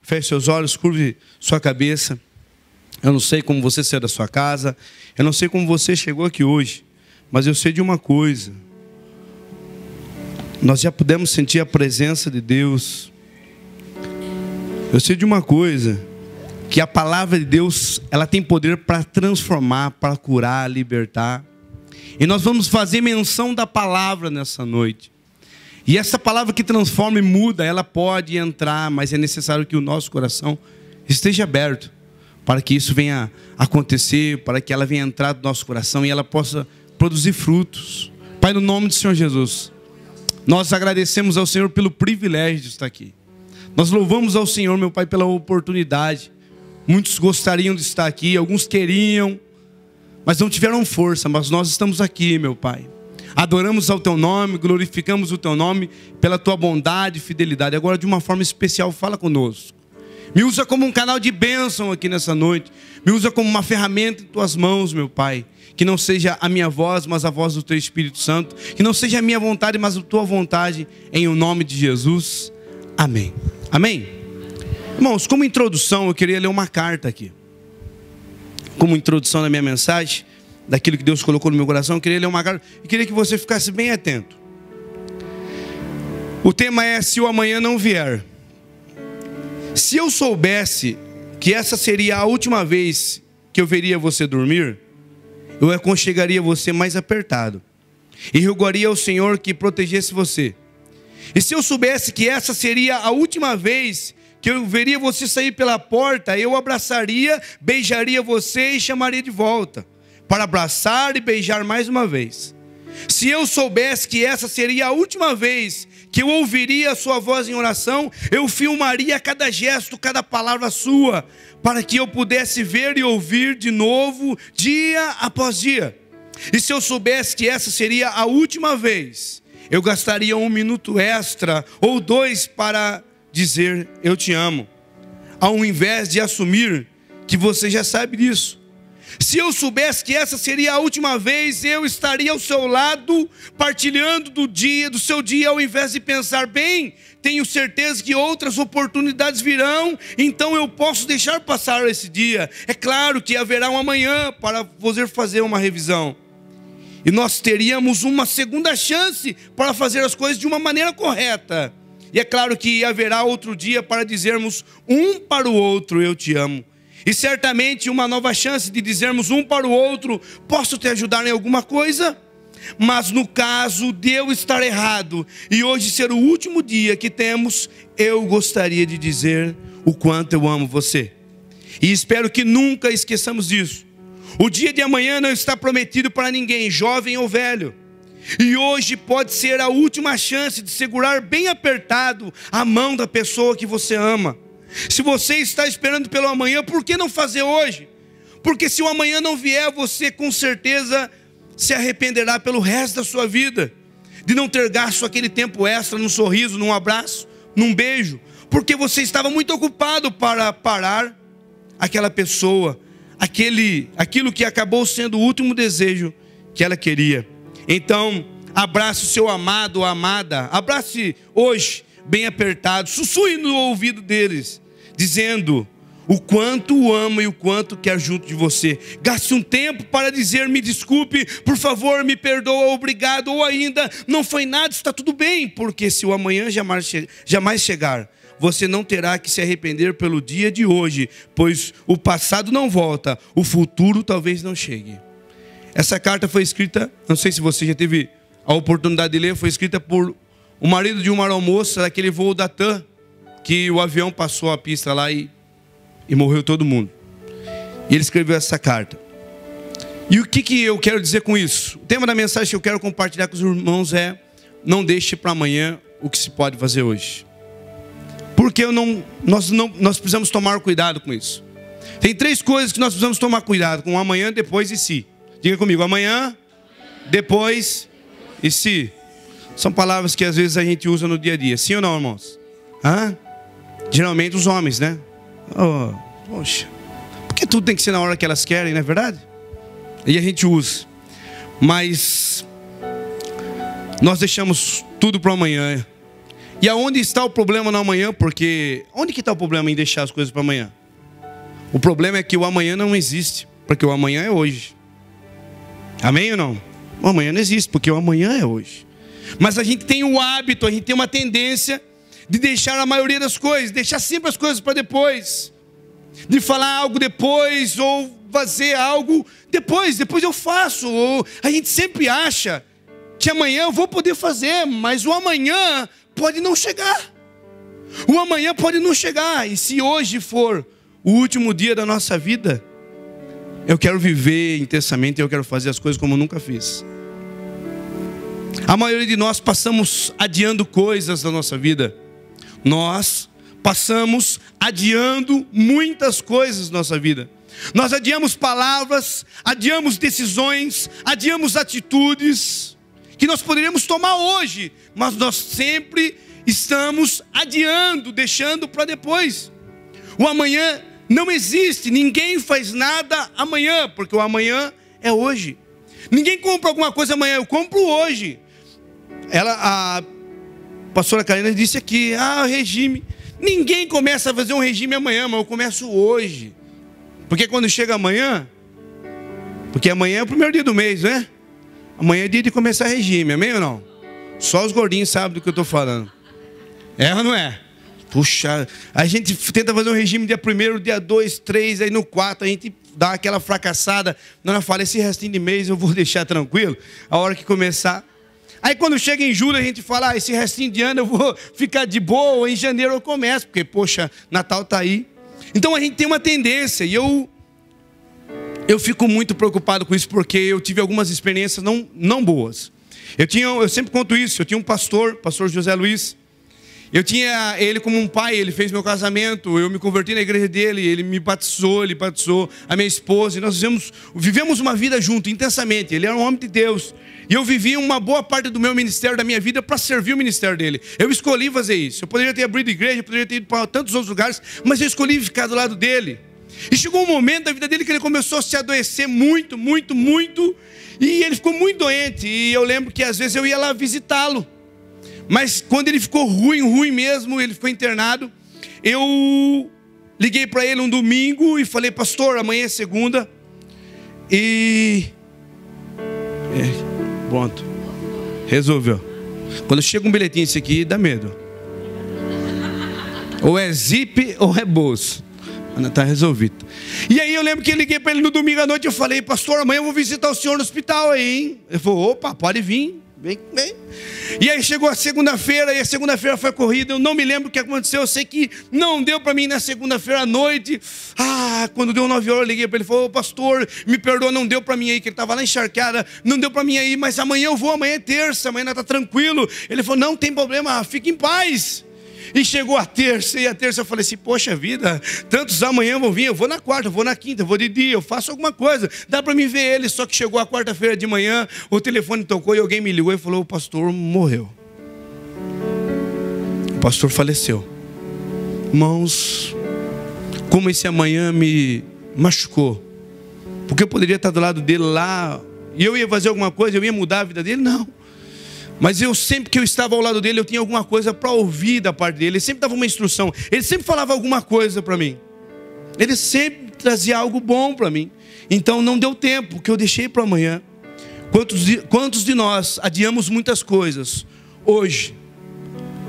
feche seus olhos, curve sua cabeça. Eu não sei como você saiu da sua casa, eu não sei como você chegou aqui hoje, mas eu sei de uma coisa: nós já pudemos sentir a presença de Deus. Eu sei de uma coisa, que a palavra de Deus, ela tem poder para transformar, para curar, libertar. E nós vamos fazer menção da palavra nessa noite. E essa palavra que transforma e muda, ela pode entrar, mas é necessário que o nosso coração esteja aberto para que isso venha acontecer, para que ela venha entrar no nosso coração e ela possa produzir frutos. Pai, no nome do Senhor Jesus, nós agradecemos ao Senhor pelo privilégio de estar aqui. Nós louvamos ao Senhor, meu Pai, pela oportunidade. Muitos gostariam de estar aqui, alguns queriam, mas não tiveram força. Mas nós estamos aqui, meu Pai. Adoramos ao Teu nome, glorificamos o Teu nome pela Tua bondade e fidelidade. Agora, de uma forma especial, fala conosco. Me usa como um canal de bênção aqui nessa noite. Me usa como uma ferramenta em Tuas mãos, meu Pai. Que não seja a minha voz, mas a voz do Teu Espírito Santo. Que não seja a minha vontade, mas a Tua vontade, em o nome de Jesus. Amém. Amém? Irmãos, como introdução, eu queria ler uma carta aqui. Como introdução da minha mensagem, daquilo que Deus colocou no meu coração, eu queria ler uma carta e queria que você ficasse bem atento. O tema é: se o amanhã não vier. Se eu soubesse que essa seria a última vez que eu veria você dormir, eu aconchegaria você mais apertado e rogaria ao Senhor que protegesse você. E se eu soubesse que essa seria a última vez que eu veria você sair pela porta, eu abraçaria, beijaria você e chamaria de volta, para abraçar e beijar mais uma vez. Se eu soubesse que essa seria a última vez que eu ouviria a sua voz em oração, eu filmaria cada gesto, cada palavra sua, para que eu pudesse ver e ouvir de novo, dia após dia. E se eu soubesse que essa seria a última vez, eu gastaria 1 minuto extra ou 2 para dizer eu te amo, ao invés de assumir que você já sabe disso. Se eu soubesse que essa seria a última vez, eu estaria ao seu lado, partilhando do seu dia, ao invés de pensar: bem, tenho certeza que outras oportunidades virão, então eu posso deixar passar esse dia. É claro que haverá um amanhã para você fazer uma revisão. E nós teríamos uma segunda chance para fazer as coisas de uma maneira correta. E é claro que haverá outro dia para dizermos um para o outro: eu te amo. E certamente uma nova chance de dizermos um para o outro: posso te ajudar em alguma coisa? Mas no caso de eu estar errado e hoje ser o último dia que temos, eu gostaria de dizer o quanto eu amo você. E espero que nunca esqueçamos disso. O dia de amanhã não está prometido para ninguém, jovem ou velho. E hoje pode ser a última chance de segurar bem apertado a mão da pessoa que você ama. Se você está esperando pelo amanhã, por que não fazer hoje? Porque se o amanhã não vier, você com certeza se arrependerá pelo resto da sua vida de não ter gasto aquele tempo extra num sorriso, num abraço, num beijo, porque você estava muito ocupado para parar aquela pessoa, aquilo que acabou sendo o último desejo que ela queria. Então, abrace o seu amado ou amada, abrace hoje, bem apertado, sussurre no ouvido deles, dizendo o quanto o ama e o quanto quer junto de você. Gaste um tempo para dizer: me desculpe, por favor, me perdoa, obrigado, ou ainda, não foi nada, está tudo bem, porque se o amanhã jamais chegar, você não terá que se arrepender pelo dia de hoje, pois o passado não volta, o futuro talvez não chegue. Essa carta foi escrita, não sei se você já teve a oportunidade de ler, foi escrita por o marido de uma aeromoça daquele voo da TAM, que o avião passou a pista lá e morreu todo mundo. E ele escreveu essa carta. E o que eu quero dizer com isso? O tema da mensagem que eu quero compartilhar com os irmãos é: não deixe para amanhã o que se pode fazer hoje. Porque nós precisamos tomar cuidado com isso. Tem 3 coisas que nós precisamos tomar cuidado com: amanhã, depois e se. Diga comigo: amanhã, depois e se. São palavras que às vezes a gente usa no dia a dia. Sim ou não, irmãos? Geralmente os homens, né? Oh, poxa, porque tudo tem que ser na hora que elas querem, não é verdade? E a gente usa. Mas nós deixamos tudo para amanhã. E aonde está o problema no amanhã? Porque onde que está o problema em deixar as coisas para amanhã? O problema é que o amanhã não existe, porque o amanhã é hoje. Amém ou não? O amanhã não existe, porque o amanhã é hoje. Mas a gente tem o hábito, a gente tem uma tendência de deixar a maioria das coisas, deixar sempre as coisas para depois, de falar algo depois, ou fazer algo depois eu faço. Ou a gente sempre acha que amanhã eu vou poder fazer, mas o amanhã pode não chegar. O amanhã pode não chegar. E se hoje for o último dia da nossa vida, eu quero viver intensamente, eu quero fazer as coisas como eu nunca fiz. A maioria de nós passamos adiando coisas da nossa vida. Nós passamos adiando muitas coisas da nossa vida. Nós adiamos palavras, adiamos decisões, adiamos atitudes que nós poderíamos tomar hoje, mas nós sempre estamos adiando, deixando para depois. O amanhã não existe, ninguém faz nada amanhã, porque o amanhã é hoje. Ninguém compra alguma coisa amanhã, eu compro hoje. A pastora Karina disse aqui, regime. Ninguém começa a fazer um regime amanhã, mas eu começo hoje. Porque quando chega amanhã, porque amanhã é o primeiro dia do mês, né? Amanhã é dia de começar regime, amém ou não? Só os gordinhos sabem do que eu estou falando. É ou não é? Puxa, a gente tenta fazer um regime dia 1º, dia 2, 3, aí no 4 a gente dá aquela fracassada. Não, fala, esse restinho de mês eu vou deixar tranquilo, a hora que começar. Aí quando chega em julho a gente fala, esse restinho de ano eu vou ficar de boa, em janeiro eu começo, porque poxa, Natal está aí. Então a gente tem uma tendência, e eu fico muito preocupado com isso, porque eu tive algumas experiências não boas. Eu sempre conto isso, eu tinha um pastor José Luiz. Eu tinha ele como um pai, ele fez meu casamento, eu me converti na igreja dele, ele me batizou, ele batizou a minha esposa, e nós vivemos uma vida junto, intensamente. Ele era um homem de Deus, e eu vivi uma boa parte do meu ministério, da minha vida, para servir o ministério dele. Eu escolhi fazer isso. Eu poderia ter abrido igreja, eu poderia ter ido para tantos outros lugares, mas eu escolhi ficar do lado dele. E chegou um momento da vida dele que ele começou a se adoecer muito, muito, muito, e ele ficou muito doente, e eu lembro que às vezes eu ia lá visitá-lo. Mas quando ele ficou ruim mesmo, ele ficou internado, eu liguei para ele um domingo e falei, pastor, amanhã é segunda. Pronto, resolveu. Quando chega um bilhetinho esse aqui, dá medo. Ou é zip ou é bolso. Está resolvido. E aí eu lembro que eu liguei para ele no domingo à noite, eu falei, pastor, amanhã eu vou visitar o senhor no hospital aí, hein? Ele falou, opa, pode vir. Vem. E aí chegou a segunda-feira, e a segunda-feira foi corrida, eu não me lembro o que aconteceu, eu sei que não deu para mim na segunda-feira à noite. Quando deu 9 horas eu liguei para ele, falou, pastor, me perdoa, não deu para mim aí, que ele estava lá encharcado, não deu para mim aí, mas amanhã eu vou, amanhã é terça, amanhã está tranquilo. Ele falou, não tem problema, fique em paz. E chegou a terça, e a terça eu falei assim, poxa vida, tantos amanhã vão vir, eu vou na quarta, eu vou na quinta, eu vou de dia, eu faço alguma coisa, dá para mim ver ele. Só que chegou a quarta-feira de manhã, o telefone tocou e alguém me ligou e falou, o pastor morreu. O pastor faleceu. Irmãos, como esse amanhã me machucou, porque eu poderia estar do lado dele lá, e eu ia fazer alguma coisa, eu ia mudar a vida dele, não. Mas eu sempre que eu estava ao lado dele, eu tinha alguma coisa para ouvir da parte dele. Ele sempre dava uma instrução, ele sempre falava alguma coisa para mim. Ele sempre trazia algo bom para mim. Então não deu tempo, que eu deixei para amanhã. Quantos de nós adiamos muitas coisas hoje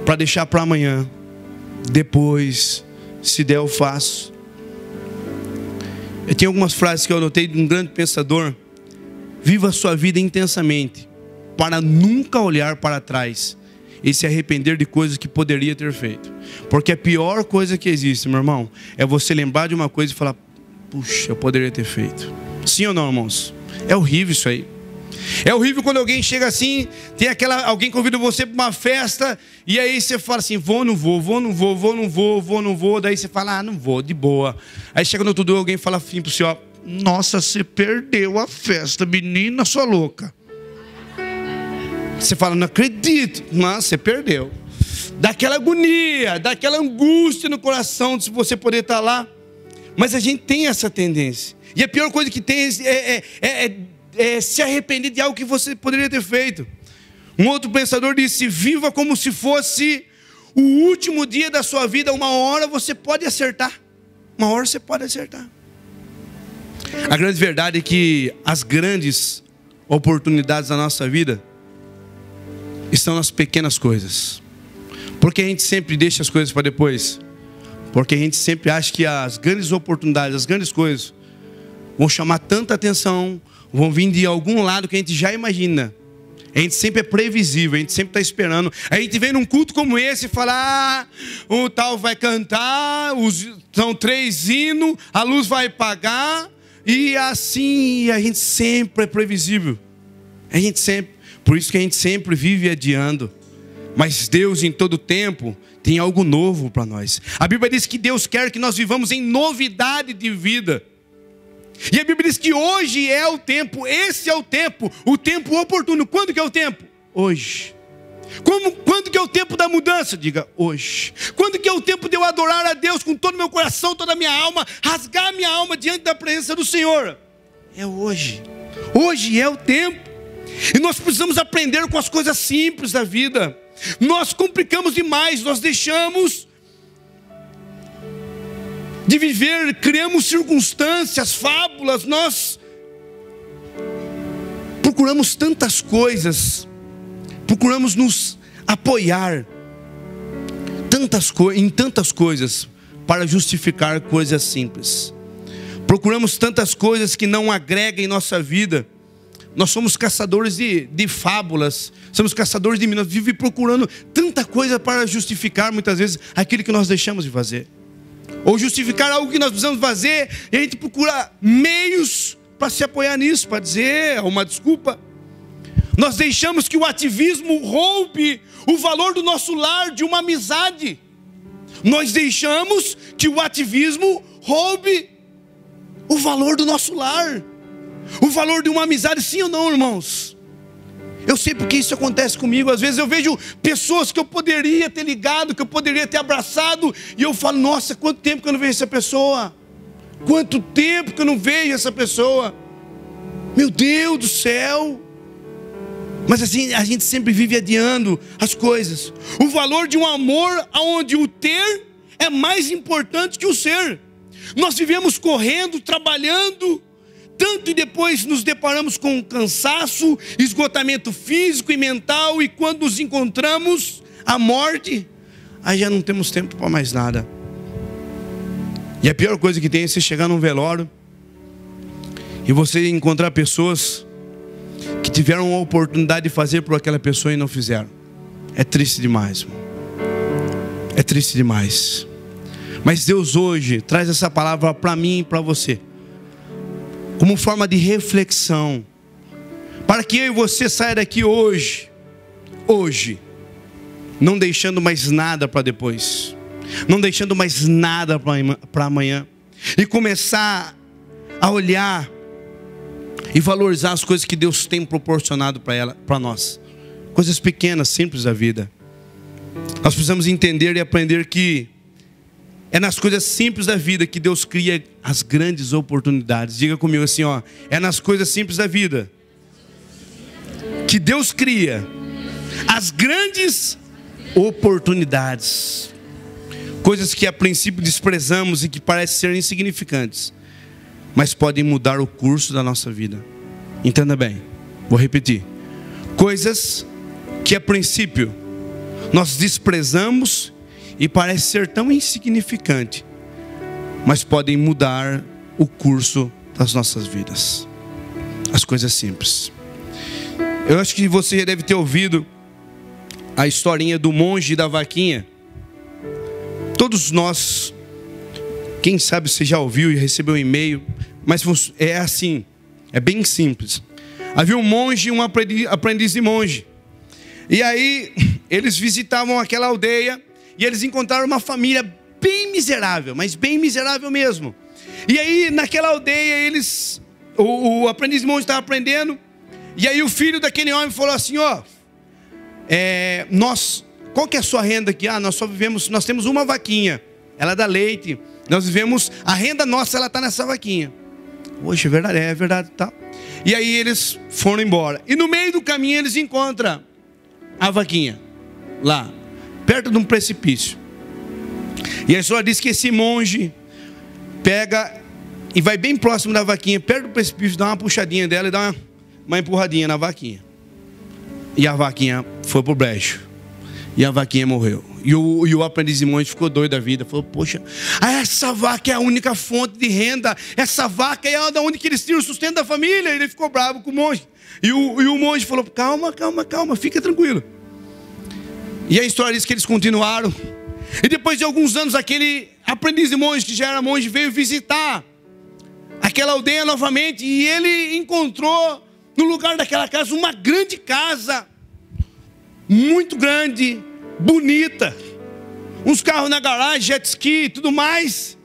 para deixar para amanhã? Depois, se der eu faço. Eu tinha algumas frases que eu anotei de um grande pensador. Viva a sua vida intensamente, para nunca olhar para trás e se arrepender de coisas que poderia ter feito. Porque a pior coisa que existe, meu irmão, é você lembrar de uma coisa e falar, puxa, eu poderia ter feito. Sim ou não, irmãos? É horrível isso aí. É horrível quando alguém chega assim, tem alguém convida você para uma festa, e aí você fala assim, vou, não vou, vou, não vou, vou, não vou, vou, não vou. Daí você fala, não vou, de boa. Aí chega no outro dia, alguém fala assim para o senhor, nossa, você perdeu a festa, menina sua louca. Você fala, não acredito. Mas você perdeu. Dá aquela agonia, dá aquela angústia no coração de se você poder estar lá. Mas a gente tem essa tendência. E a pior coisa que tem é se arrepender de algo que você poderia ter feito. Um outro pensador disse, viva como se fosse o último dia da sua vida, uma hora você pode acertar. Uma hora você pode acertar. A grande verdade é que as grandes oportunidades da nossa vida estão nas pequenas coisas. Porque a gente sempre deixa as coisas para depois? Porque a gente sempre acha que as grandes oportunidades, as grandes coisas vão chamar tanta atenção, vão vir de algum lado que a gente já imagina. A gente sempre é previsível, a gente sempre está esperando. A gente vem num culto como esse e fala: o tal vai cantar, são 3 hinos, a luz vai apagar. E assim, a gente sempre é previsível. A gente sempre, por isso que a gente sempre vive adiando. Mas Deus em todo tempo tem algo novo para nós. A Bíblia diz que Deus quer que nós vivamos em novidade de vida. E a Bíblia diz que hoje é o tempo, esse é o tempo oportuno. Quando que é o tempo? Hoje. Quando que é o tempo da mudança? Diga, hoje. Quando que é o tempo de eu adorar a Deus com todo o meu coração, toda a minha alma, rasgar a minha alma diante da presença do Senhor? É hoje. Hoje é o tempo. E nós precisamos aprender com as coisas simples da vida. Nós complicamos demais, nós deixamos de viver, criamos circunstâncias, fábulas, nós procuramos tantas coisas, procuramos nos apoiar em tantas coisas para justificar coisas simples. Procuramos tantas coisas que não agregam em nossa vida. Nós somos caçadores de fábulas, somos caçadores de minas, vivemos procurando tanta coisa para justificar muitas vezes aquilo que nós deixamos de fazer. Ou justificar algo que nós precisamos fazer, e a gente procura meios para se apoiar nisso, para dizer uma desculpa. Nós deixamos que o ativismo roube o valor do nosso lar, de uma amizade. Nós deixamos que o ativismo roube o valor do nosso lar, o valor de uma amizade, sim ou não, irmãos? Eu sei porque isso acontece comigo. Às vezes eu vejo pessoas que eu poderia ter ligado, que eu poderia ter abraçado, e eu falo: nossa, quanto tempo que eu não vejo essa pessoa. Quanto tempo que eu não vejo essa pessoa. Meu Deus do céu. Mas assim, a gente sempre vive adiando as coisas. O valor de um amor onde o ter é mais importante que o ser. Nós vivemos correndo, trabalhando tanto, e depois nos deparamos com cansaço, esgotamento físico e mental, e quando nos encontramos, a morte, aí já não temos tempo para mais nada. E a pior coisa que tem é você chegar num velório e você encontrar pessoas que tiveram a oportunidade de fazer por aquela pessoa e não fizeram. É triste demais, irmão. É triste demais. Mas Deus hoje traz essa palavra para mim e para você, como forma de reflexão, para que eu e você saia daqui hoje, não deixando mais nada para depois, não deixando mais nada para amanhã, e começar a olhar e valorizar as coisas que Deus tem proporcionado para nós, coisas pequenas, simples da vida. Nós precisamos entender e aprender que é nas coisas simples da vida que Deus cria as grandes oportunidades. Diga comigo assim, ó: é nas coisas simples da vida que Deus cria as grandes oportunidades. Coisas que a princípio desprezamos e que parecem ser insignificantes, mas podem mudar o curso da nossa vida. Entenda bem, vou repetir. Coisas que a princípio nós desprezamos e parece ser tão insignificante, mas podem mudar o curso das nossas vidas. As coisas simples. Eu acho que você já deve ter ouvido a historinha do monge e da vaquinha. Todos nós, quem sabe você já ouviu e recebeu um e-mail, mas é assim, é bem simples. Havia um monge e um aprendiz de monge. E aí eles visitavam aquela aldeia e eles encontraram uma família bem miserável, mas bem miserável mesmo. E aí naquela aldeia o aprendiz de monge estava aprendendo. E aí o filho daquele homem falou assim: ó, qual que é a sua renda aqui? Nós temos uma vaquinha, ela dá leite, nós vivemos, a renda nossa, ela está nessa vaquinha. Poxa, é verdade, tá. E aí eles foram embora, e no meio do caminho eles encontram a vaquinha lá. perto de um precipício. E a história diz que esse monge pega e vai bem próximo da vaquinha, perto do precipício, dá uma puxadinha dela e dá uma empurradinha na vaquinha. E a vaquinha foi pro brejo. E a vaquinha morreu. E o aprendiz de monge ficou doido da vida. Falou, poxa, essa vaca é a única fonte de renda. Essa vaca é da onde que eles tiram o sustento da família. E ele ficou bravo com o monge. E o monge falou, calma, fica tranquilo. E a história diz que eles continuaram. E depois de alguns anos, aquele aprendiz de monge, que já era monge, veio visitar aquela aldeia novamente. E ele encontrou no lugar daquela casa uma grande casa, muito grande, bonita, uns carros na garagem, jet ski e tudo mais.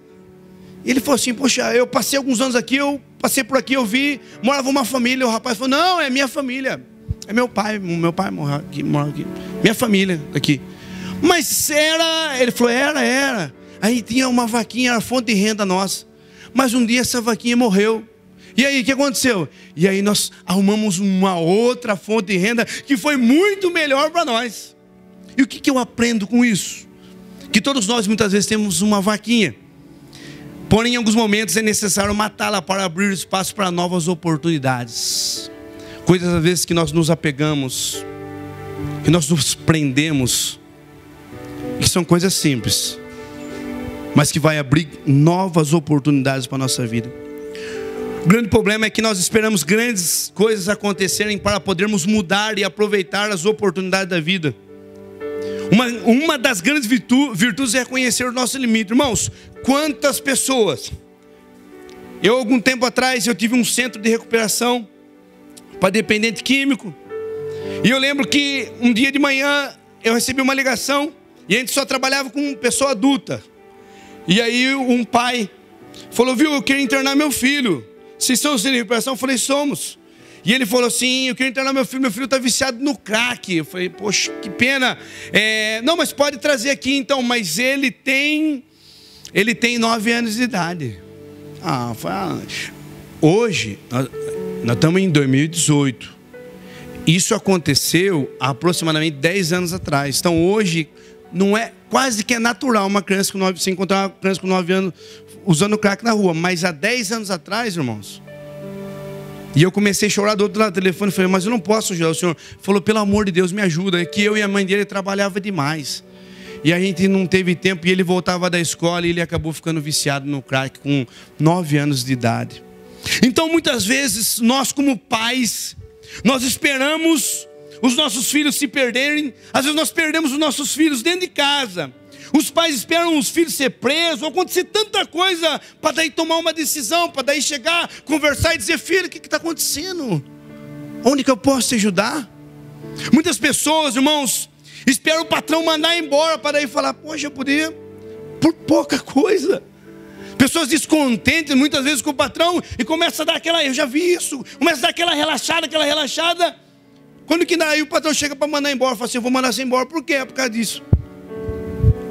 E ele falou assim, poxa, eu passei alguns anos aqui, eu passei por aqui, eu vi, morava uma família. O rapaz falou, não, é minha família, é meu pai mora aqui, minha família aqui. Mas ele falou, era. Aí tinha uma vaquinha, era fonte de renda nossa. Mas um dia essa vaquinha morreu. E aí, o que aconteceu? E aí nós arrumamos uma outra fonte de renda que foi muito melhor para nós. E o que eu aprendo com isso? Que todos nós muitas vezes temos uma vaquinha. Porém, em alguns momentos é necessário matá-la para abrir espaço para novas oportunidades. Coisas às vezes que nós nos apegamos, que nós nos prendemos, que são coisas simples, mas que vai abrir novas oportunidades para a nossa vida. O grande problema é que nós esperamos grandes coisas acontecerem para podermos mudar e aproveitar as oportunidades da vida. Uma das grandes virtudes é reconhecer o nosso limite. Irmãos, quantas pessoas... algum tempo atrás, eu tive um centro de recuperação para dependente químico. E eu lembro que um dia de manhã eu recebi uma ligação e a gente só trabalhava com pessoa adulta. E aí um pai falou, viu, eu queria internar meu filho. Vocês são centro de recuperação? Eu falei, somos. E ele falou assim, eu queria internar meu filho está viciado no crack. Eu falei, poxa, que pena. Não, mas pode trazer aqui então. Mas ele tem 9 anos de idade. Hoje, nós estamos em 2018. Isso aconteceu há aproximadamente 10 anos atrás. Então hoje, não é, quase que é natural uma criança você encontrar uma criança com 9 anos usando crack na rua. Mas há 10 anos atrás, irmãos, e eu comecei a chorar do outro lado do telefone. Falei, mas eu não posso ajudar. O senhor falou, pelo amor de Deus, me ajuda. É que eu e a mãe dele trabalhava demais. E a gente não teve tempo. E ele voltava da escola e ele acabou ficando viciado no crack com 9 anos de idade. Então muitas vezes nós como pais, nós esperamos os nossos filhos se perderem. Às vezes nós perdemos os nossos filhos dentro de casa. Os pais esperam os filhos ser presos, ou acontecer tanta coisa, para daí tomar uma decisão, para daí chegar, conversar e dizer, filho, o que está acontecendo? Onde que eu posso te ajudar? Muitas pessoas, irmãos, esperam o patrão mandar embora, para daí falar, poxa, eu poderia, por pouca coisa. Pessoas descontentes muitas vezes com o patrão, e começa a dar aquela, eu já vi isso, começa a dar aquela relaxada. Quando que daí o patrão chega para mandar embora, fala assim, eu vou mandar você embora, por quê? É por causa disso.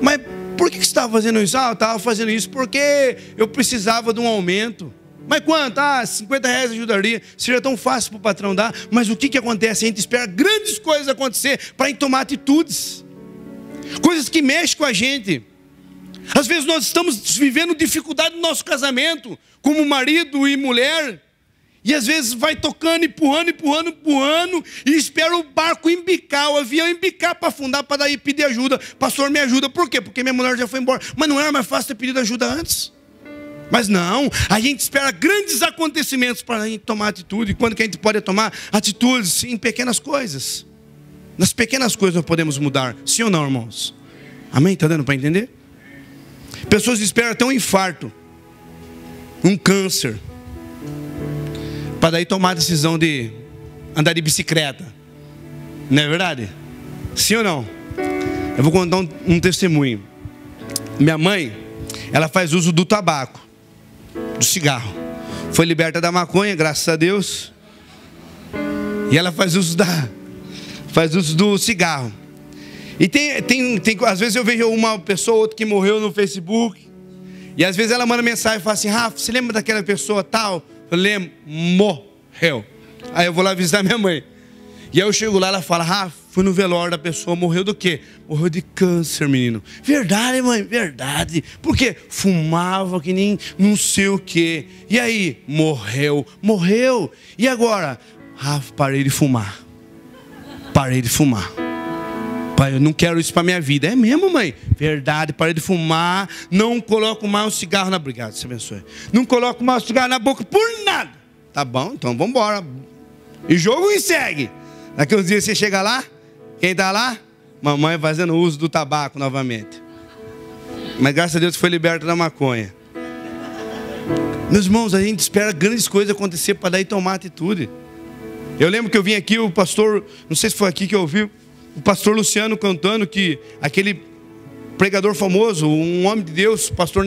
Mas por que você estava fazendo isso? Eu estava fazendo isso porque eu precisava de um aumento. Mas quanto? 50 reais ajudaria. Seria tão fácil para o patrão dar. Mas o que acontece? A gente espera grandes coisas acontecer para a gente tomar atitudes. Coisas que mexem com a gente. Às vezes nós estamos vivendo dificuldade no nosso casamento, como marido e mulher. E às vezes vai tocando, empurrando, e espera o barco embicar, o avião embicar para afundar, para daí pedir ajuda. Pastor, me ajuda. Por quê? Porque minha mulher já foi embora. Mas não era mais fácil ter pedido ajuda antes? Mas não, a gente espera grandes acontecimentos para a gente tomar atitude. E quando que a gente pode tomar atitudes? Em pequenas coisas. Nas pequenas coisas nós podemos mudar. Sim ou não, irmãos? Amém? Está dando para entender? Pessoas esperam até um infarto, um câncer, para daí tomar a decisão de andar de bicicleta. Não é verdade? Sim ou não? Eu vou contar um testemunho. Minha mãe, ela faz uso do tabaco, do cigarro. Foi liberta da maconha, graças a Deus. E ela faz uso do cigarro. E às vezes eu vejo uma pessoa ou outra que morreu no Facebook. E às vezes ela manda mensagem e fala assim, Rafa, você lembra daquela pessoa tal? Eu lembro, morreu. Aí eu vou lá visitar minha mãe. E aí eu chego lá, ela fala, Rafa, Fui no velório da pessoa, morreu do quê? Morreu de câncer, menino. Verdade, mãe, verdade. Por quê? Fumava que nem não sei o quê. E aí? Morreu. E agora? Rafa, parei de fumar. Pai, eu não quero isso para minha vida. É mesmo, mãe? Verdade, parei de fumar. Não coloco mais um cigarro na... Obrigado, se abençoe. Não coloco mais um cigarro na boca por nada. Tá bom, então vamos embora. E jogo e segue. Daqui uns dias você chega lá. Quem tá lá? Mamãe fazendo uso do tabaco novamente. Mas graças a Deus foi liberta da maconha. Meus irmãos, a gente espera grandes coisas acontecer para daí tomar atitude. Eu lembro que eu vim aqui, o pastor, não sei se foi aqui que eu ouvi, o pastor Luciano cantando que aquele pregador famoso, um homem de Deus, professor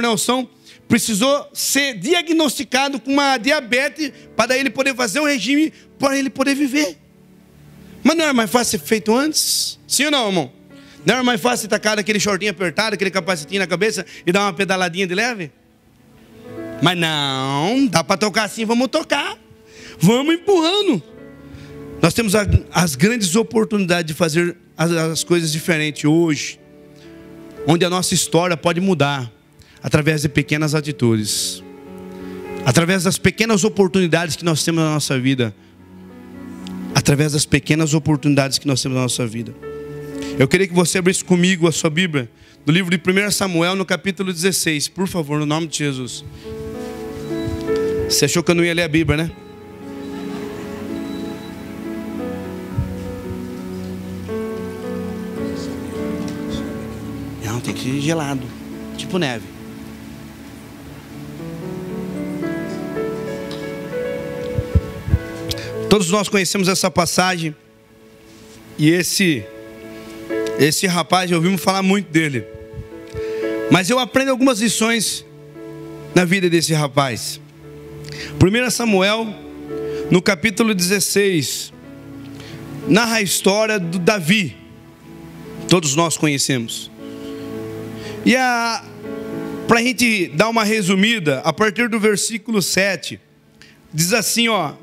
Nelson, precisou ser diagnosticado com uma diabetes para daí ele poder fazer um regime para ele poder viver. Mas não era mais fácil ser feito antes? Sim ou não, irmão? Não era mais fácil tacar aquele shortinho apertado, aquele capacetinho na cabeça e dar uma pedaladinha de leve? Mas não, dá para tocar assim, vamos tocar. Vamos empurrando. Nós temos as grandes oportunidades de fazer as coisas diferentes hoje, onde a nossa história pode mudar através de pequenas atitudes, através das pequenas oportunidades que nós temos na nossa vida, através das pequenas oportunidades que nós temos na nossa vida. Eu queria que você abrisse comigo a sua Bíblia no livro de 1 Samuel, no capítulo 16, por favor, no nome de Jesus. Você achou que eu não ia ler a Bíblia, né? Não, tem que ir gelado, tipo neve. Todos nós conhecemos essa passagem. E esse rapaz, ouvimos falar muito dele. Mas eu aprendo algumas lições na vida desse rapaz. 1 Samuel, no capítulo 16, narra a história do Davi. Todos nós conhecemos. E para a gente dar uma resumida, a partir do versículo 7, diz assim, ó: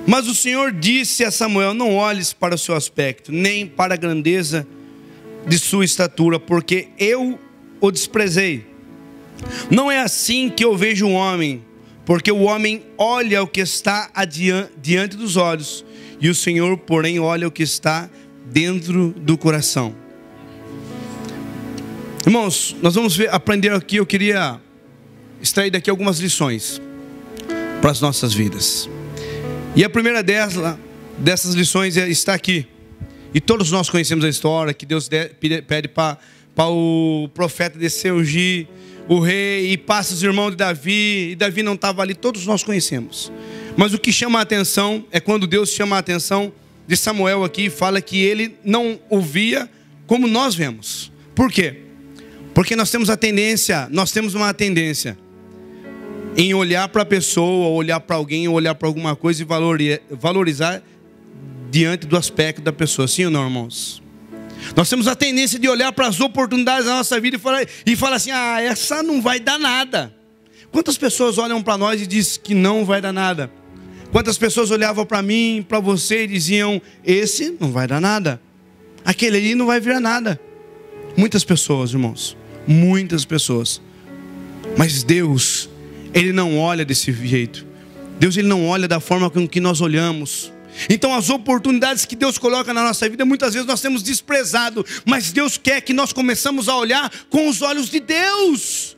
mas o Senhor disse a Samuel: não olhes para o seu aspecto, nem para a grandeza de sua estatura, porque eu o desprezei. Não é assim que eu vejo um homem, porque o homem olha o que está diante dos olhos, e o Senhor, porém, olha o que está dentro do coração. Irmãos, nós vamos aprender aqui. Eu queria extrair daqui algumas lições para as nossas vidas. E a primeira dessas lições está aqui. E todos nós conhecemos a história que Deus pede para o profeta descer, ungir o rei, e passa os irmãos de Davi, e Davi não estava ali. Todos nós conhecemos. Mas o que chama a atenção é quando Deus chama a atenção de Samuel aqui e fala que ele não ouvia como nós vemos. Por quê? Porque nós temos uma tendência em olhar para a pessoa, ou olhar para alguém, ou olhar para alguma coisa e valorizar diante do aspecto da pessoa. Sim ou não, irmãos? Nós temos a tendência de olhar para as oportunidades da nossa vida e falar assim: ah, essa não vai dar nada. Quantas pessoas olham para nós e dizem que não vai dar nada? Quantas pessoas olhavam para mim, para você e diziam: esse não vai dar nada, aquele ali não vai virar nada. Muitas pessoas, irmãos, muitas pessoas. Mas Deus, Ele não olha desse jeito. Deus, Ele não olha da forma com que nós olhamos. Então as oportunidades que Deus coloca na nossa vida, muitas vezes nós temos desprezado. Mas Deus quer que nós começamos a olhar com os olhos de Deus,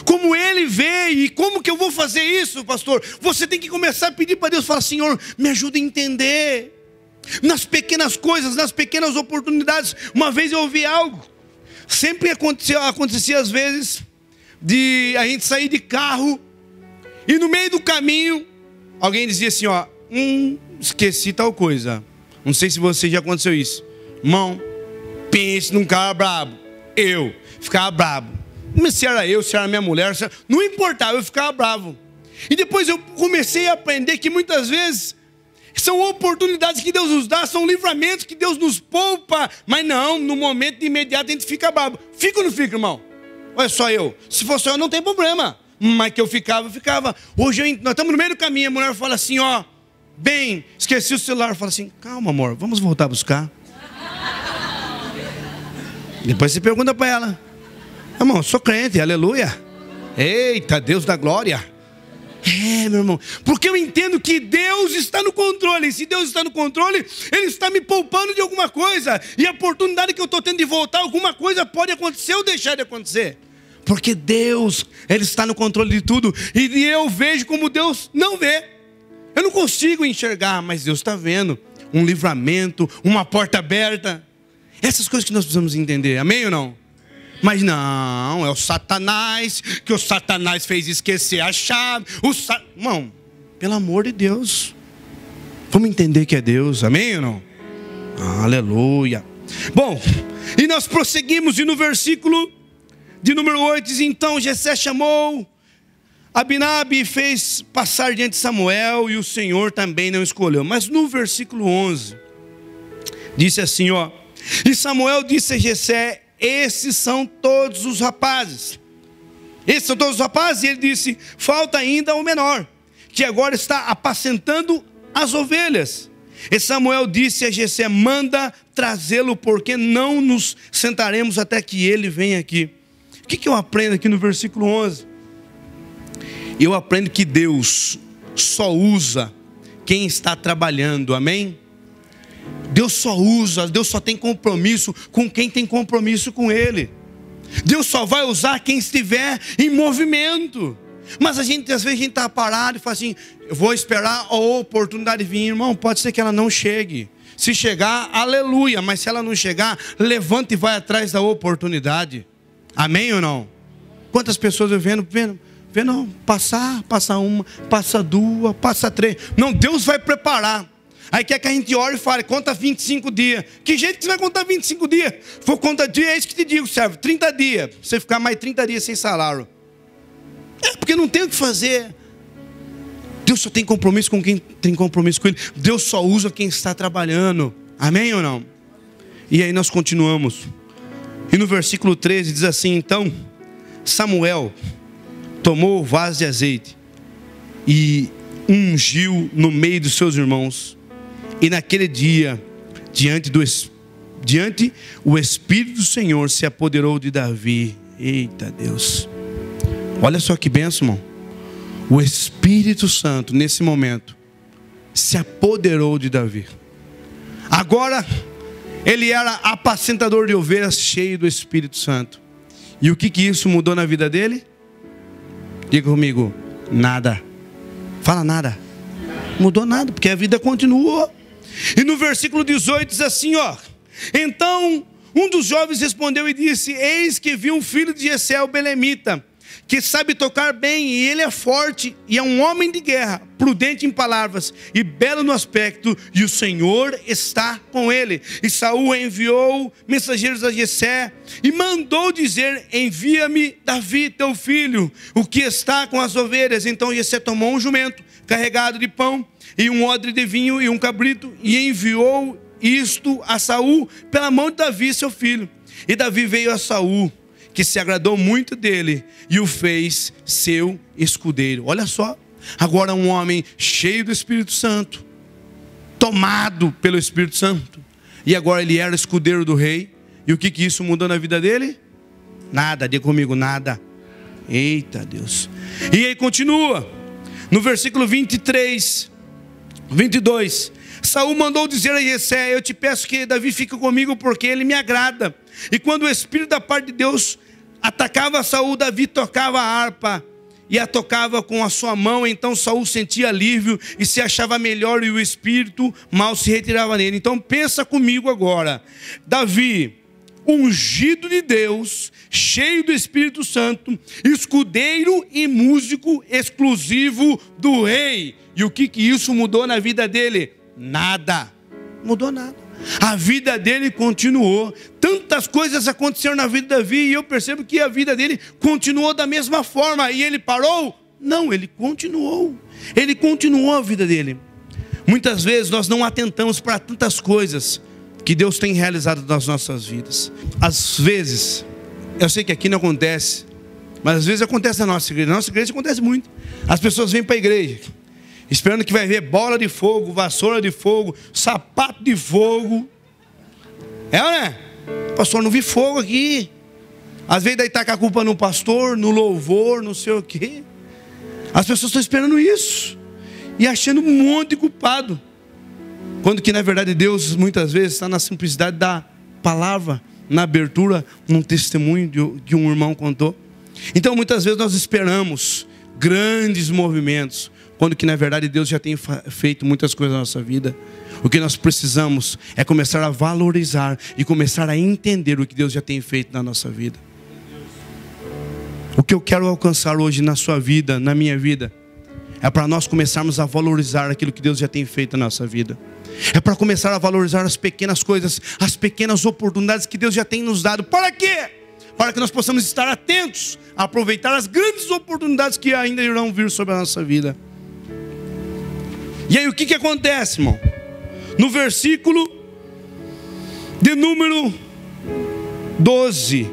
como Ele vê. E como que eu vou fazer isso, pastor? Você tem que começar a pedir para Deus, falar: Senhor, me ajuda a entender nas pequenas coisas, nas pequenas oportunidades. Uma vez eu ouvi algo, sempre acontecia às vezes, de a gente sair de carro e no meio do caminho alguém dizia assim: ó, esqueci tal coisa. Não sei se você já aconteceu isso. Irmão, pense num cara brabo. Eu ficava brabo. Se era eu, se era minha mulher, não importava, eu ficava bravo. E depois eu comecei a aprender que muitas vezes são oportunidades que Deus nos dá, são livramentos que Deus nos poupa. Mas não, no momento de imediato a gente fica bravo. Fica ou não fica, irmão? Ou é só eu? Se for só eu, não tem problema. Mas que eu ficava. Hoje nós estamos no meio do caminho, a mulher fala assim: ó, Bem, esqueci o celular. Fala assim, calma amor, vamos voltar a buscar. Depois você pergunta para ela, irmão, sou crente, aleluia. Eita, Deus da glória. Meu irmão, porque eu entendo que Deus está no controle. E se Deus está no controle, Ele está me poupando de alguma coisa. E a oportunidade que eu estou tendo de voltar, alguma coisa pode acontecer ou deixar de acontecer. Porque Deus, Ele está no controle de tudo. E eu vejo como Deus não vê. Eu não consigo enxergar, mas Deus está vendo. Um livramento, uma porta aberta. Essas coisas que nós precisamos entender, amém ou não? Mas não, é o Satanás, que o Satanás fez esquecer a chave. Irmão, pelo amor de Deus, vamos entender que é Deus, amém ou não? Aleluia. Bom, e nós prosseguimos, e no versículo de número 8 diz, então Jessé chamou Abinabe e fez passar diante de Samuel, e o Senhor também não escolheu. Mas no versículo 11, disse assim, ó, e Samuel disse a Jessé, esses são todos os rapazes. Esses são todos os rapazes. E ele disse, falta ainda o menor, que agora está apacentando as ovelhas. E Samuel disse a Jessé, manda trazê-lo, porque não nos sentaremos até que ele venha aqui. O que eu aprendo aqui no versículo 11? Eu aprendo que Deus só usa quem está trabalhando, amém? Deus só usa, Deus só tem compromisso com quem tem compromisso com Ele. Deus só vai usar quem estiver em movimento. Mas às vezes a gente está parado e fala assim, eu vou esperar a oportunidade vir. Irmão, pode ser que ela não chegue. Se chegar, aleluia. Mas se ela não chegar, levanta e vai atrás da oportunidade. Amém ou não? Quantas pessoas eu vendo passa uma, passa duas, passa três. Não, Deus vai preparar. Aí quer que a gente ore e fale, conta 25 dias. Que jeito que você vai contar 25 dias? For contar dia, é isso que te digo, servo. 30 dias. Você ficar mais 30 dias sem salário. Porque não tem o que fazer. Deus só tem compromisso com quem tem compromisso com Ele. Deus só usa quem está trabalhando. Amém ou não? E aí nós continuamos. E no versículo 13 diz assim, então Samuel tomou o vaso de azeite e ungiu no meio dos seus irmãos. E naquele dia, diante o Espírito do Senhor se apoderou de Davi. Eita Deus. Olha só que bênção, irmão. O Espírito Santo, nesse momento, se apoderou de Davi. Agora, ele era apacentador de ovelhas, cheio do Espírito Santo. E o que isso mudou na vida dele? Diga comigo, nada. Fala nada. Mudou nada, porque a vida continuou. E no versículo 18 diz assim, ó. Então um dos jovens respondeu e disse, eis que vi um filho de Jessé o belemita, que sabe tocar bem, e ele é forte, e é um homem de guerra, prudente em palavras, e belo no aspecto, e o Senhor está com ele. E Saul enviou mensageiros a Jessé, e mandou dizer, envia-me Davi teu filho, o que está com as ovelhas. Então Jessé tomou um jumento, carregado de pão, e um odre de vinho, e um cabrito, e enviou isto a Saul, pela mão de Davi seu filho. E Davi veio a Saul, que se agradou muito dele, e o fez seu escudeiro. Olha só, agora um homem cheio do Espírito Santo, tomado pelo Espírito Santo, e agora ele era escudeiro do rei. E o que isso mudou na vida dele? Nada, diga comigo, nada. Eita Deus. E aí continua, no versículo 22, Saul mandou dizer a Jessé, eu te peço que Davi fique comigo, porque ele me agrada. E quando o Espírito da parte de Deus atacava Saul, Davi tocava a harpa e a tocava com a sua mão. Então Saul sentia alívio e se achava melhor, e o Espírito mal se retirava nele. Então pensa comigo agora, Davi, ungido de Deus, cheio do Espírito Santo, escudeiro e músico exclusivo do rei. E o que isso mudou na vida dele? Nada. Mudou nada. A vida dele continuou. Tantas coisas aconteceram na vida de Davi, e eu percebo que a vida dele continuou da mesma forma. E ele parou? Não, ele continuou. Ele continuou a vida dele. Muitas vezes nós não atentamos para tantas coisas que Deus tem realizado nas nossas vidas. Às vezes, eu sei que aqui não acontece, mas às vezes acontece na nossa igreja. Na nossa igreja acontece muito. As pessoas vêm para a igreja esperando que vai ver bola de fogo, vassoura de fogo, sapato de fogo. É ou não é? Pastor, não vi fogo aqui. Às vezes daí taca a culpa no pastor, no louvor, não sei o quê. As pessoas estão esperando isso e achando um monte de culpado, quando que na verdade Deus muitas vezes está na simplicidade da palavra, na abertura, num testemunho que um irmão contou. Então muitas vezes nós esperamos grandes movimentos, quando que na verdade Deus já tem feito muitas coisas na nossa vida. O que nós precisamos é começar a valorizar e começar a entender o que Deus já tem feito na nossa vida. O que eu quero alcançar hoje na sua vida, na minha vida, é para nós começarmos a valorizar aquilo que Deus já tem feito na nossa vida. É para começar a valorizar as pequenas coisas, as pequenas oportunidades que Deus já tem nos dado. Para quê? Para que nós possamos estar atentos a aproveitar as grandes oportunidades que ainda irão vir sobre a nossa vida. E aí o que acontece, irmão? No versículo de número 12,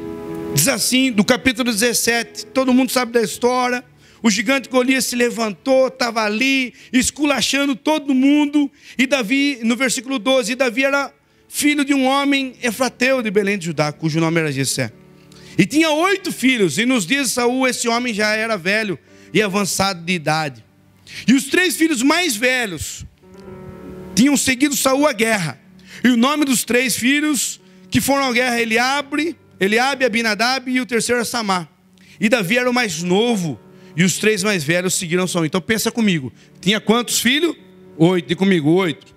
diz assim, do capítulo 17, todo mundo sabe da história. O gigante Golias se levantou, estava ali, esculachando todo mundo. E Davi, no versículo 12, Davi era filho de um homem efrateu de Belém de Judá, cujo nome era Jessé. E tinha 8 filhos, e nos dias de Saul esse homem já era velho e avançado de idade. E os 3 filhos mais velhos tinham seguido Saul à guerra. E o nome dos 3 filhos que foram à guerra, Eliabe, Abinadab e o terceiro era Samá. E Davi era o mais novo, e os 3 mais velhos seguiram Saul. Então pensa comigo, tinha quantos filhos? 8, diga comigo, 8.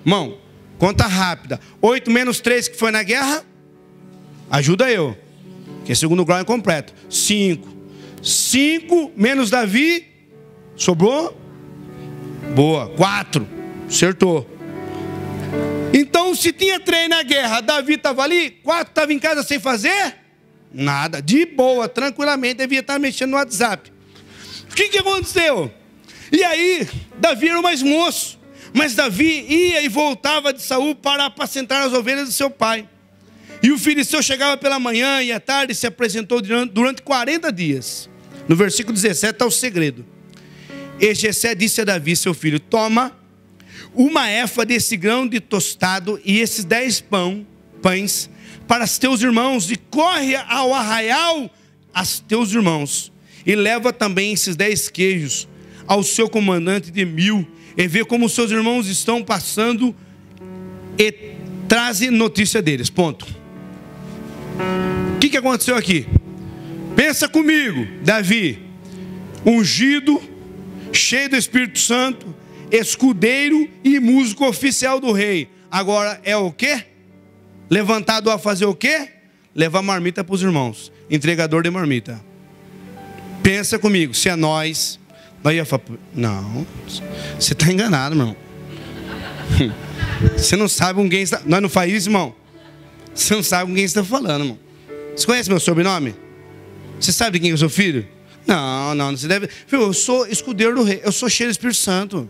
Irmão, conta rápida. 8 menos 3 que foi na guerra? Ajuda eu, que é segundo grau incompleto. 5. 5 menos Davi, sobrou? Boa, 4. Acertou. Então se tinha 3 na guerra, Davi estava ali, 4 estavam em casa sem fazer? Nada, de boa, tranquilamente, devia estar mexendo no WhatsApp. O que aconteceu? E aí, Davi era o mais moço, mas Davi ia e voltava de Saul para apacentar as ovelhas de seu pai. E o filisteu chegava pela manhã e à tarde se apresentou durante 40 dias. No versículo 17 está o segredo. E Jessé disse a Davi, seu filho, toma uma efa desse grão de tostado e esses 10 pães para os teus irmãos, e corre ao arraial aos teus irmãos, e leva também esses 10 queijos ao seu comandante de 1000, e vê como seus irmãos estão passando, e traze notícia deles. Ponto. O que aconteceu aqui? Pensa comigo. Davi, ungido, cheio do Espírito Santo, escudeiro e músico oficial do rei, agora é o quê? Levantado a fazer o quê? Levar marmita para os irmãos, entregador de marmita. Pensa comigo, se é nós ia falar, não, você está enganado, irmão. Você não sabe com quem está. Nós não faz isso, irmão. Você não sabe com quem está falando, irmão. Você conhece meu sobrenome? Você sabe de quem eu sou filho? Não, você deve. Filho, eu sou escudeiro do rei, eu sou cheio do Espírito Santo.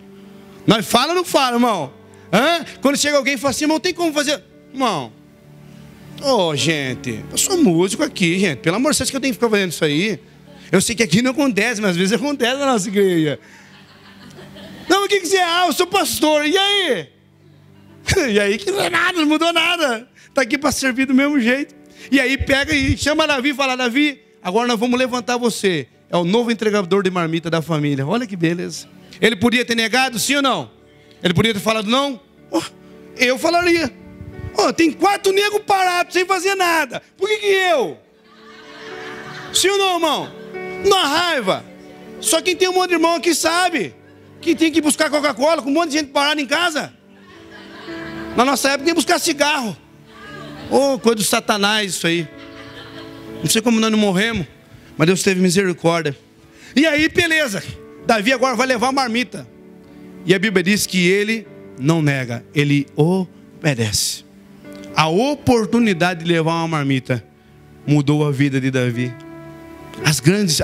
Nós fala ou não fala, irmão? Quando chega alguém e fala assim, irmão, tem como fazer? Irmão, gente, eu sou músico aqui, gente. Pelo amor de Deus, que eu tenho que ficar fazendo isso aí. Eu sei que aqui não acontece, mas às vezes acontece na nossa igreja. Não, o que você é? Eu sou pastor, e aí? E aí que não é nada, não mudou nada. Está aqui para servir do mesmo jeito. E aí pega e chama Davi e fala, Davi, agora nós vamos levantar você. É o novo entregador de marmita da família. Olha que beleza. Ele podia ter negado, sim ou não? Ele podia ter falado não? Eu falaria. Tem 4 negros parados sem fazer nada. Por que eu? Sim ou não, irmão? Na raiva. Só quem tem um monte de irmão aqui sabe que tem que buscar Coca-Cola com um monte de gente parada em casa. Na nossa época tem que buscar cigarro. Coisa do Satanás isso aí. Não sei como nós não morremos, mas Deus teve misericórdia. E aí, beleza. Davi agora vai levar a marmita. E a Bíblia diz que ele não nega, ele obedece. A oportunidade de levar uma marmita mudou a vida de Davi.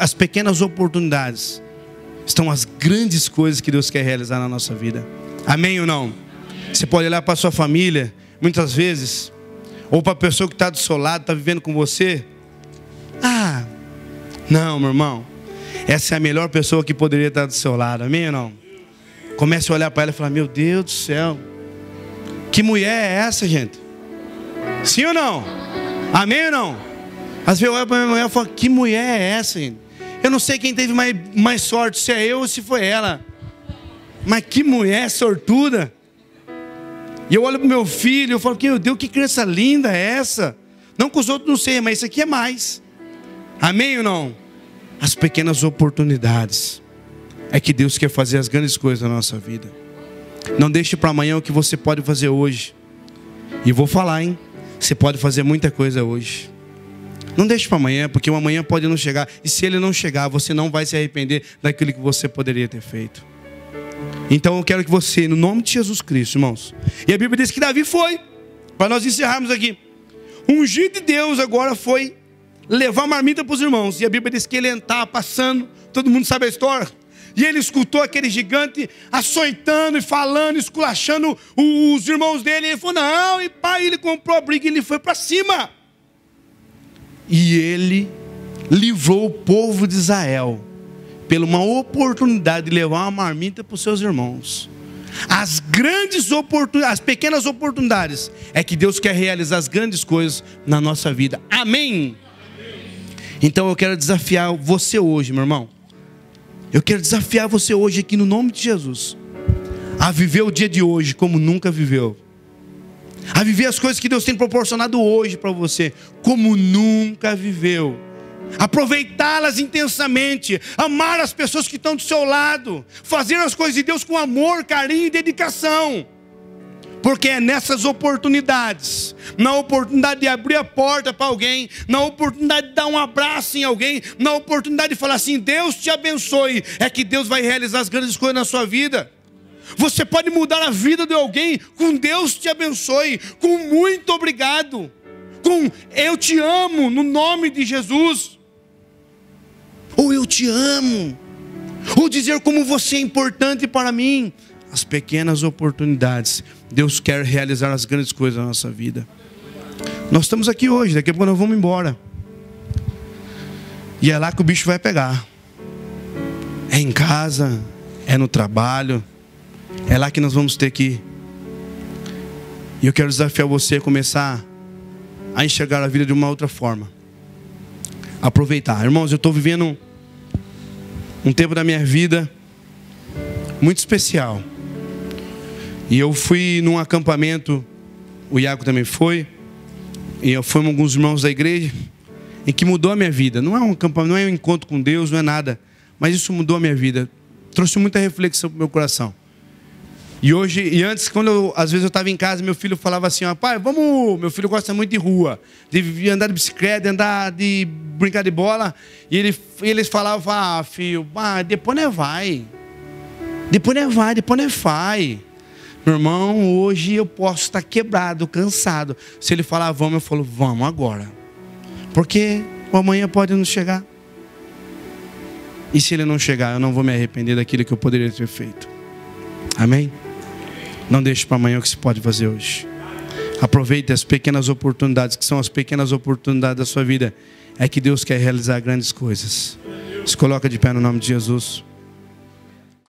As pequenas oportunidades estão as grandes coisas que Deus quer realizar na nossa vida. Amém ou não? Você pode olhar para a sua família, muitas vezes, ou para a pessoa que está do seu lado, está vivendo com você. Não, meu irmão, essa é a melhor pessoa que poderia estar do seu lado. Amém ou não? Comece a olhar para ela e falar: meu Deus do céu, que mulher é essa, gente? Sim ou não? Amém ou não? Às vezes eu olho para minha mulher e falo: que mulher é essa, gente? Eu não sei quem teve mais sorte, se é eu ou se foi ela. Mas que mulher sortuda. E eu olho para o meu filho e falo: meu Deus, que criança linda é essa? Não que os outros não sejam, mas isso aqui é mais. Amém ou não? As pequenas oportunidades é que Deus quer fazer as grandes coisas na nossa vida. Não deixe para amanhã o que você pode fazer hoje. E vou falar, hein? Você pode fazer muita coisa hoje. Não deixe para amanhã, porque o amanhã pode não chegar. E se ele não chegar, você não vai se arrepender daquilo que você poderia ter feito. Então eu quero que você, no nome de Jesus Cristo, irmãos. E a Bíblia diz que Davi foi, para nós encerrarmos aqui, ungido de Deus agora foi levar marmita para os irmãos. E a Bíblia diz que ele estava passando, todo mundo sabe a história. E ele escutou aquele gigante açoitando e falando, esculachando os irmãos dele. E ele falou: não, e pai, ele comprou a briga e ele foi para cima. E ele livrou o povo de Israel pela uma oportunidade de levar uma marmita para os seus irmãos. As grandes oportunidades, as pequenas oportunidades, é que Deus quer realizar as grandes coisas na nossa vida. Amém? Então eu quero desafiar você hoje, meu irmão. Eu quero desafiar você hoje aqui no nome de Jesus, a viver o dia de hoje como nunca viveu. A viver as coisas que Deus tem proporcionado hoje para você, como nunca viveu. Aproveitá-las intensamente, amar as pessoas que estão do seu lado, fazer as coisas de Deus com amor, carinho e dedicação. Porque é nessas oportunidades, na oportunidade de abrir a porta para alguém, na oportunidade de dar um abraço em alguém, na oportunidade de falar assim: Deus te abençoe, é que Deus vai realizar as grandes coisas na sua vida. Você pode mudar a vida de alguém com Deus te abençoe, com muito obrigado, com eu te amo no nome de Jesus, ou eu te amo, ou dizer como você é importante para mim. As pequenas oportunidades, Deus quer realizar as grandes coisas na nossa vida. Nós estamos aqui hoje, daqui a pouco nós vamos embora. E é lá que o bicho vai pegar. É em casa, é no trabalho, é lá que nós vamos ter que ir. E eu quero desafiar você a começar a enxergar a vida de uma outra forma. Aproveitar. Irmãos, eu estou vivendo um tempo da minha vida muito especial. E eu fui num acampamento, o Iago também foi, e eu fui com alguns irmãos da igreja, em que mudou a minha vida. Não é um acampamento, não é um encontro com Deus, não é nada, mas isso mudou a minha vida. Trouxe muita reflexão para o meu coração. E hoje, e antes, às vezes eu estava em casa, meu filho falava assim: ó, pai, vamos. Meu filho gosta muito de rua, de andar de bicicleta, de brincar de bola. E eles falavam: ah, filho, depois não vai. Depois não vai, depois não vai. Meu irmão, hoje eu posso estar quebrado, cansado. Se ele falar vamos, eu falo: vamos agora. Porque o amanhã pode não chegar. E se ele não chegar, eu não vou me arrepender daquilo que eu poderia ter feito. Amém? Não deixe para amanhã o que se pode fazer hoje. Aproveite as pequenas oportunidades, que são as pequenas oportunidades da sua vida. É que Deus quer realizar grandes coisas. Se coloca de pé no nome de Jesus.